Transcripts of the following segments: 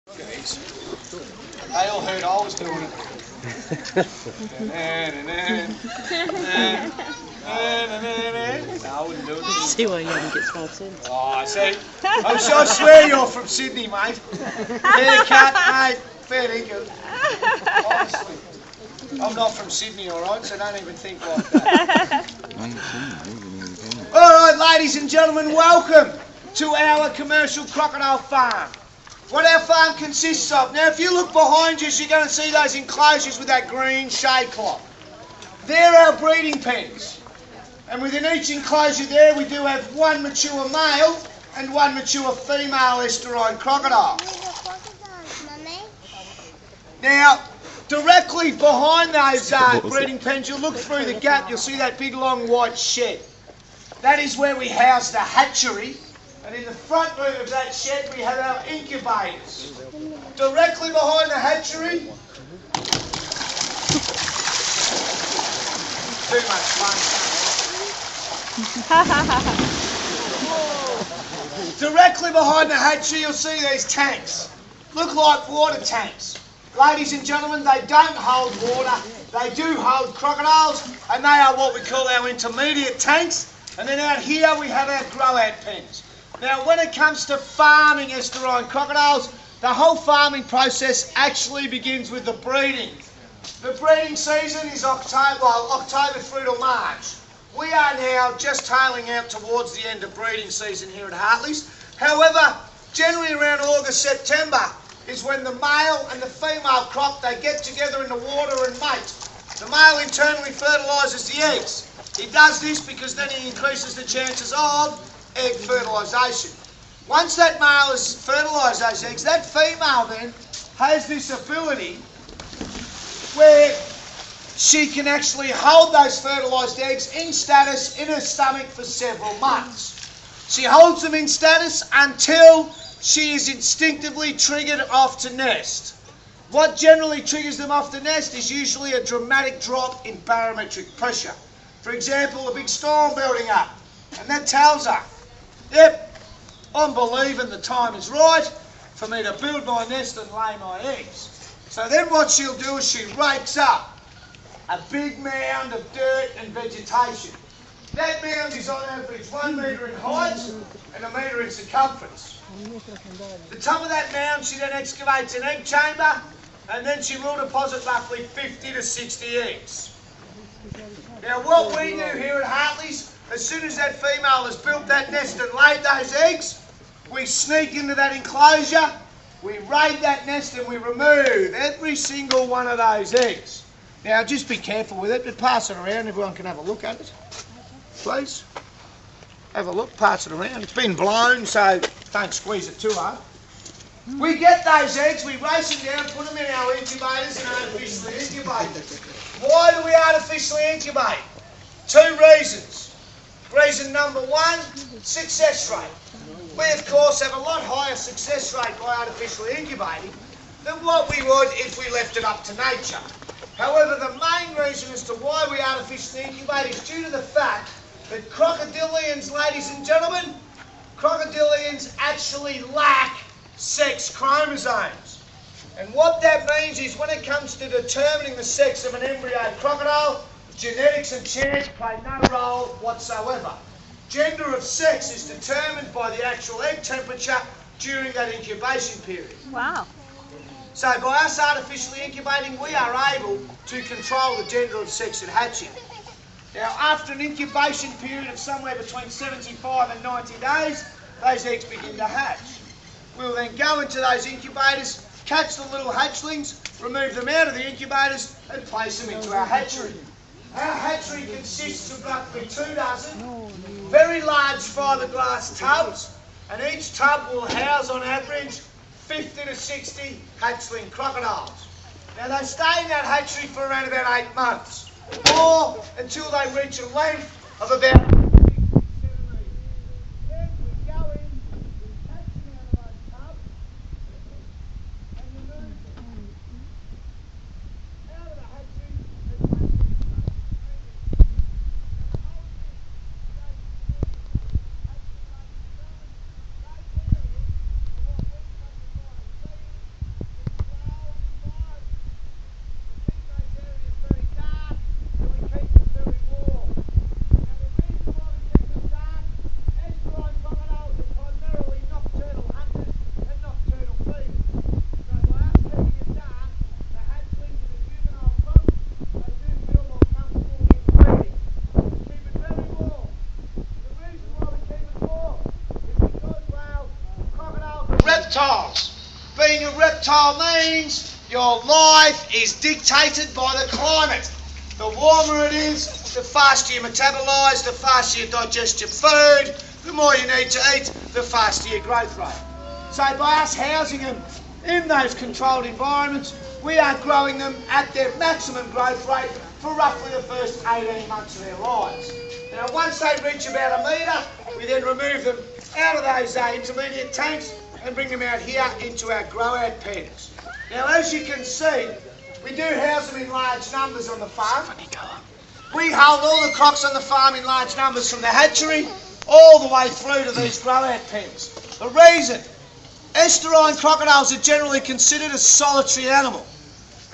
They all heard I was doing it. No, I wouldn't do it. See why you haven't get 12 cents. Oh, see, I swear you're from Sydney, mate. Haircut, mate, fair dinkum. Honestly, I'm not from Sydney, all right, so don't even think like that. All right, ladies and gentlemen, welcome to our commercial crocodile farm. What our farm consists of. Now, if you look behind you, you're going to see those enclosures with that green shade cloth. They're our breeding pens. And within each enclosure there, we do have one mature male and one mature female estuarine crocodile. Now, directly behind those breeding pens, you'll look through the gap, you'll see that big long white shed. That is where we house the hatchery. And in the front room of that shed, we have our incubators. Directly behind the hatchery. Too much fun. Directly behind the hatchery, you'll see these tanks. Look like water tanks. Ladies and gentlemen, they don't hold water. They do hold crocodiles, and they are what we call our intermediate tanks. And then out here, we have our grow-out pens. Now, when it comes to farming estuarine crocodiles, the whole farming process actually begins with the breeding. The breeding season is October through to March. We are now just tailing out towards the end of breeding season here at Hartley's. However, generally around August, September is when the male and the female croc, they get together in the water and mate. The male internally fertilises the eggs. He does this because then he increases the chances of egg fertilisation. Once that male has fertilised those eggs, that female then has this ability where she can actually hold those fertilised eggs in status in her stomach for several months. She holds them in status until she is instinctively triggered off to nest. What generally triggers them off to nest is usually a dramatic drop in barometric pressure. For example, a big storm building up, and that tells her, yep, I'm believing the time is right for me to build my nest and lay my eggs. So then what she'll do is she rakes up a big mound of dirt and vegetation. That mound is on average 1 metre in height and 1 metre in circumference. The top of that mound, she then excavates an egg chamber, and then she will deposit roughly 50 to 60 eggs. Now what we do here at Hartley's, as soon as that female has built that nest and laid those eggs, we sneak into that enclosure, we raid that nest and we remove every single one of those eggs. Now just be careful with it, but pass it around, everyone can have a look at it. Please. Have a look, pass it around. It's been blown, so don't squeeze it too hard. We get those eggs, we race them down, put them in our incubators and artificially incubate them. Why do we artificially incubate? 2 reasons. Reason number 1, success rate. We of course have a lot higher success rate by artificially incubating than what we would if we left it up to nature. However, the main reason as to why we artificially incubate is due to the fact that crocodilians, ladies and gentlemen, crocodilians actually lack sex chromosomes. And what that means is when it comes to determining the sex of an embryo crocodile, genetics and chance play no role whatsoever. Gender of sex is determined by the actual egg temperature during that incubation period. Wow. So by us artificially incubating, we are able to control the gender of sex at hatching. Now after an incubation period of somewhere between 75 and 90 days, those eggs begin to hatch. We'll then go into those incubators, catch the little hatchlings, remove them out of the incubators and place them into our hatchery. Our hatchery consists of roughly 2 dozen very large fiberglass tubs, and each tub will house on average 50 to 60 hatchling crocodiles. Now they stay in that hatchery for around about 8 months, or until they reach a length of about 6 to 7 metres. Then we go in, we catch them out of those tubs, and remove them out of the hatchery and place them in Being a reptile means your life is dictated by the climate. The warmer it is, the faster you metabolise, the faster you digest your food, the more you need to eat, the faster your growth rate. So by us housing them in those controlled environments, we are growing them at their maximum growth rate for roughly the first 18 months of their lives. Now once they reach about a metre, we then remove them out of those intermediate tanks and bring them out here into our grow-out pens. Now as you can see, we do house them in large numbers on the farm. We hold all the crocs on the farm in large numbers from the hatchery all the way through to these grow-out pens. The reason, estuarine crocodiles are generally considered a solitary animal,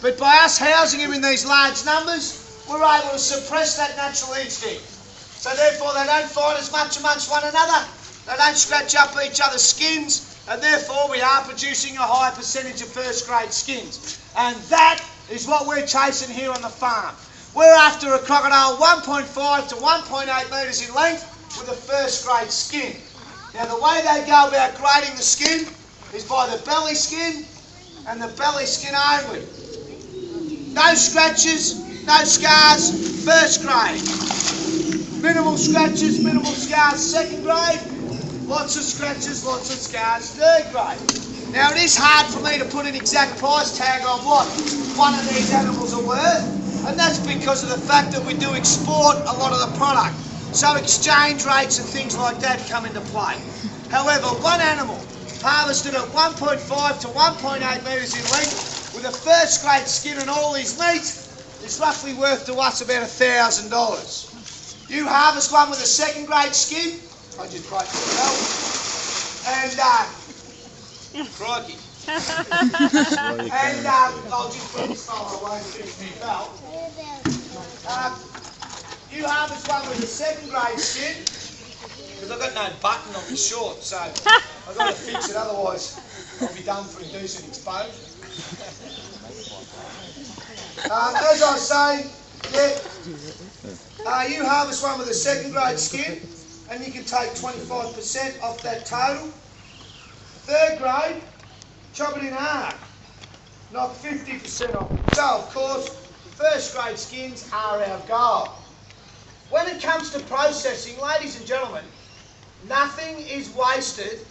but by us housing them in these large numbers, we're able to suppress that natural instinct. So therefore they don't fight as much amongst one another, they don't scratch up each other's skins, and therefore we are producing a high percentage of first grade skins. And that is what we're chasing here on the farm. We're after a crocodile 1.5 to 1.8 metres in length with a first grade skin. Now the way they go about grading the skin is by the belly skin and the belly skin only. No scratches, no scars, first grade. Minimal scratches, minimal scars, second grade. Lots of scratches, lots of scars, third grade. Now it is hard for me to put an exact price tag on what one of these animals are worth, and that's because of the fact that we do export a lot of the product. So exchange rates and things like that come into play. However, one animal harvested at 1.5 to 1.8 metres in length with a first grade skin and all his meat is roughly worth to us about $1,000. You harvest one with a second grade skin, I just break the belt, and crikey. And I'll just put this file away and finish my belt. You harvest one with a second grade skin, because I've got no button on my shorts, so I've got to fix it, otherwise I'll be done for indecent exposure. As I say, you harvest one with a second grade skin, and you can take 25% off that total. Third grade, chop it in half, knock 50% off. So of course, first grade skins are our goal. When it comes to processing, ladies and gentlemen, nothing is wasted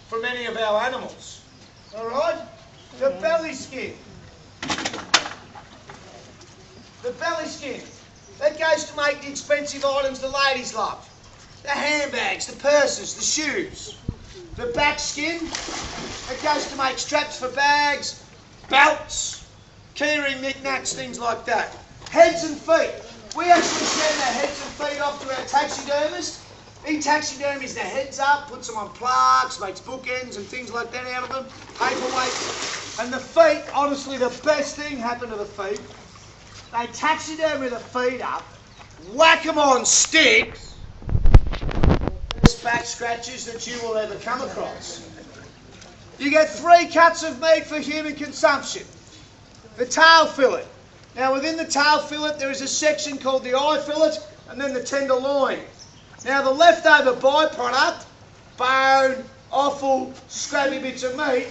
from any of our animals. Alright? The belly skin. The belly skin. That goes to make the expensive items the ladies love. The handbags, the purses, the shoes. The back skin, it goes to make straps for bags, belts, keyring knickknacks, things like that. Heads and feet. We actually send our heads and feet off to our taxidermist. He taxidermies the heads up, puts them on plaques, makes bookends and things like that out of them, paperweights. And the feet, honestly, the best thing happened to the feet. They taxidermy the feet up, whack them on sticks, best back scratches that you will ever come across. You get 3 cuts of meat for human consumption. The tail fillet. Now within the tail fillet there is a section called the eye fillet and then the tenderloin. Now the leftover byproduct, bone, offal, scrappy bits of meat,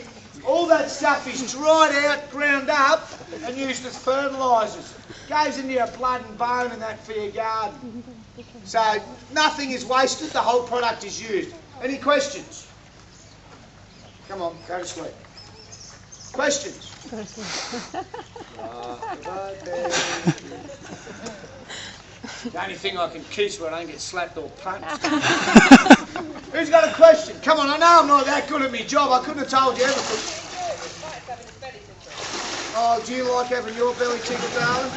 all that stuff is dried out, ground up and used as fertilisers. Goes into your blood and bone and that for your garden. So nothing is wasted, the whole product is used. Any questions? Come on, go to sleep. Questions? The only thing I can kiss where I don't get slapped or punched. Who's got a question? Come on, I know I'm not that good at my job. I couldn't have told you everything. Oh, do you like having your belly tickled, darling?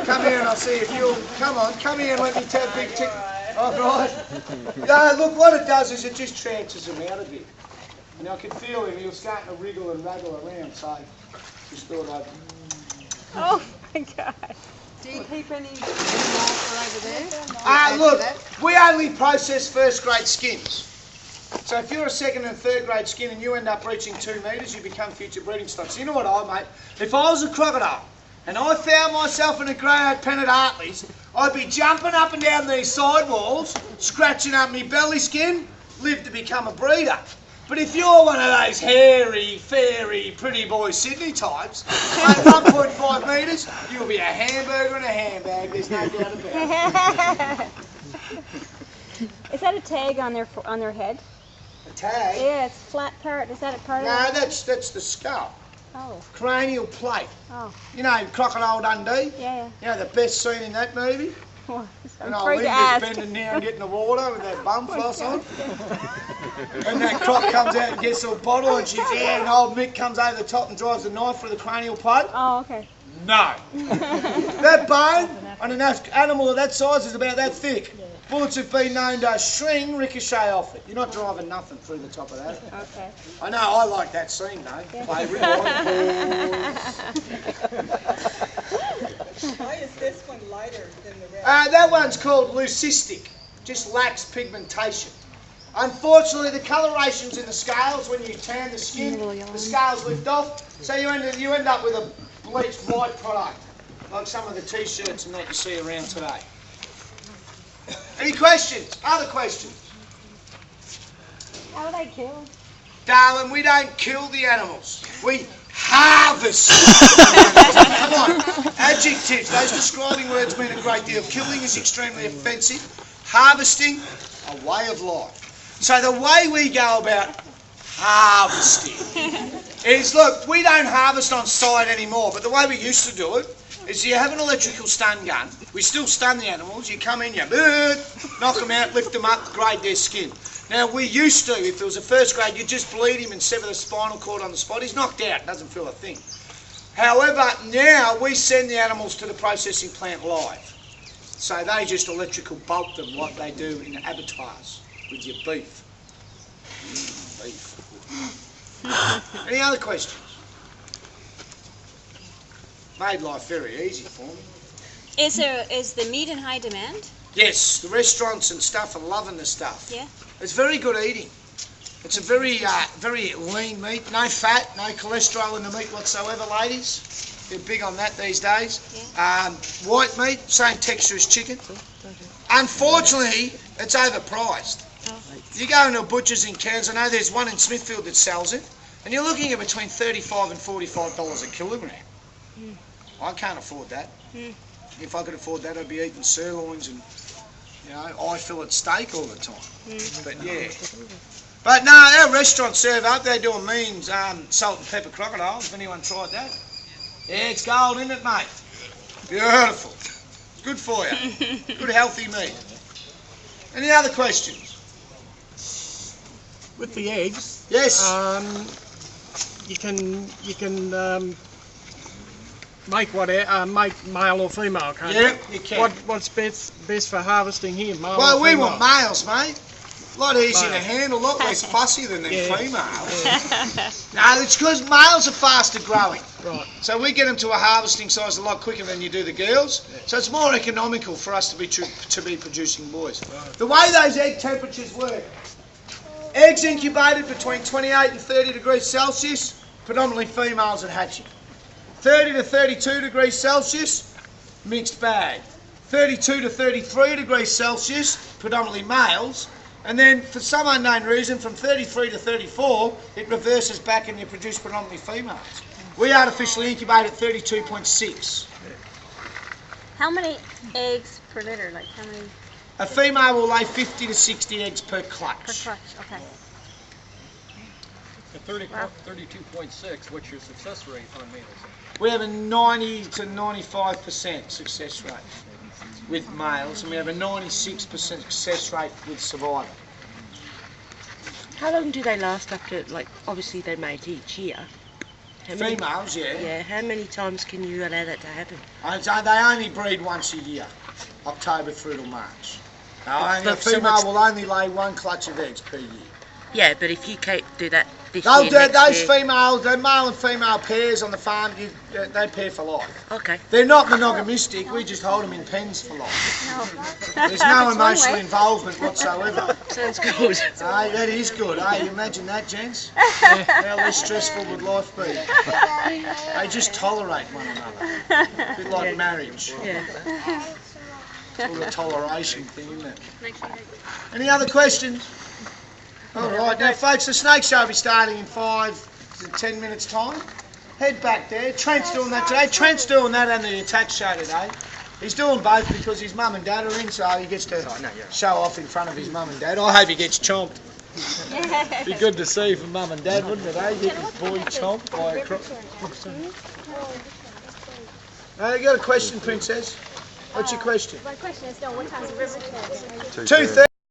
Come here and I'll see if you'll... Come on, come here and let me tell big tickle. Oh, right. No, look, what it does is it just transfers him out a bit. And I can feel him, he was starting to wriggle and rattle around, so just thought I'd... Oh my God. Do you keep any over there? Look, we only process first grade skins. So if you're a second and third grade skin and you end up reaching 2 metres, you become future breeding stock. So you know what mate? If I was a crocodile and I found myself in a grey-out pen at Hartley's, I'd be jumping up and down these sidewalls, scratching up my belly skin, live to become a breeder. But if you're one of those hairy, fairy, pretty boy Sydney types, at 1.5 metres, you'll be a hamburger and a handbag, there's no doubt about it. Is that a tag on their head? A tag? Yeah, it's flat part. Is that a part of No, it? that's the skull. Oh. Cranial plate. Oh. You know, Crocodile Dundee? Yeah, You know, the best scene in that movie? yeah. And I'm old afraid to Linda's ask. bending down getting the water with that bum floss on. And that croc comes out and gets a bottle and she's there and old Mick comes over the top and drives the knife through the cranial plate. Oh, okay. No. That bone on an animal of that size is about that thick. Bullets have been known to string ricochet off it. You're not driving nothing through the top of that. Okay. I know, I like that scene though. Yeah. Play rewind. Why is this one lighter than the rest? That one's called leucistic, just lacks pigmentation. Unfortunately, the coloration's in the scales. When you tan the skin, the scales lift off, so you end up with a bleached white product, like some of the t-shirts and that you see around today. Any questions? Other questions? How are they killed? Darling, we don't kill the animals. We harvest. Come on. Adjectives. Those describing words mean a great deal. Killing is extremely offensive. Harvesting, a way of life. So the way we go about harvesting is, look, we don't harvest on site anymore, but the way we used to do it is you have an electrical stun gun. We still stun the animals. You come in, you knock them out, lift them up, grade their skin. Now, we used to, if it was a first grade, you'd just bleed him and sever the spinal cord on the spot. He's knocked out, doesn't feel a thing. However, now we send the animals to the processing plant live. So they just electrical bolt them like they do in abattoirs with your beef. Beef. Any other questions? Made life very easy for me. Is the meat in high demand? Yes, the restaurants and stuff are loving the stuff. Yeah. It's very good eating. It's a very lean meat, no fat, no cholesterol in the meat whatsoever, ladies. They're big on that these days. Yeah. White meat, same texture as chicken. Unfortunately, it's overpriced. Oh. You go into a butcher's in Cairns, I know there's one in Smithfield that sells it, and you're looking at between $35 and $45 a kilogram. Mm. I can't afford that. Mm. If I could afford that, I'd be eating sirloins and, eye fillet steak all the time. Mm. But yeah. But no, our restaurants serve up. They do a mean salt and pepper crocodile. Has anyone tried that? Yeah, it's gold, isn't it, mate? Beautiful. Good for you. Good healthy meat. Any other questions? With the eggs, Yes. you can make male or female, can't you? Yeah, you can. What's best for harvesting here, male Well, or we female? want males, mate. A lot easier to Male. handle, a lot less fussy than them Yeah. females. No, it's because males are faster growing. Right. So we get them to a harvesting size a lot quicker than you do the girls. So it's more economical for us to be producing boys. The way those egg temperatures work, eggs incubated between 28 and 30 degrees Celsius, predominantly females at hatching. 30 to 32 degrees Celsius, mixed bag. 32 to 33 degrees Celsius, predominantly males. And then, for some unknown reason, from 33 to 34, it reverses back and you produce predominantly females. We artificially incubate at 32.6. How many eggs per litter? Like how many A female will lay 50 to 60 eggs per clutch. per clutch? Okay. At 32.6, what's your success rate on males? We have a 90 to 95% success rate with males, and we have a 96% success rate with survival. How long do they last after, like, obviously they mate each year? How many- Females, yeah. Yeah, how many times can you allow that to happen? They only breed once a year, October through to March. Now, a So female what's- will only lay one clutch of eggs per year. Yeah, but if you do that this They'll year, do, next those year... females, the male and female pairs on the farm, they pair for life. Okay. They're not monogamistic, we just hold them in pens for life. No. There's no emotional involvement whatsoever. Sounds good. Hey, that is good. Hey, imagine that, gents. How less stressful would life be? They just tolerate one another. A bit like marriage. Yeah. It's all a toleration thing, isn't it? Any other questions? Alright, now folks, the snake show will be starting in 5 to 10 minutes time. Head back there. Trent's doing that today. Trent's doing that and the attack show today. He's doing both because his mum and dad are in, so he gets to show off in front of his mum and dad. I hope he gets chomped. Be good to see for mum and dad, wouldn't it, eh? Get his boy chomped by a croc. You got a question, Princess? What's your question? My question is, what time's the river? 2:30.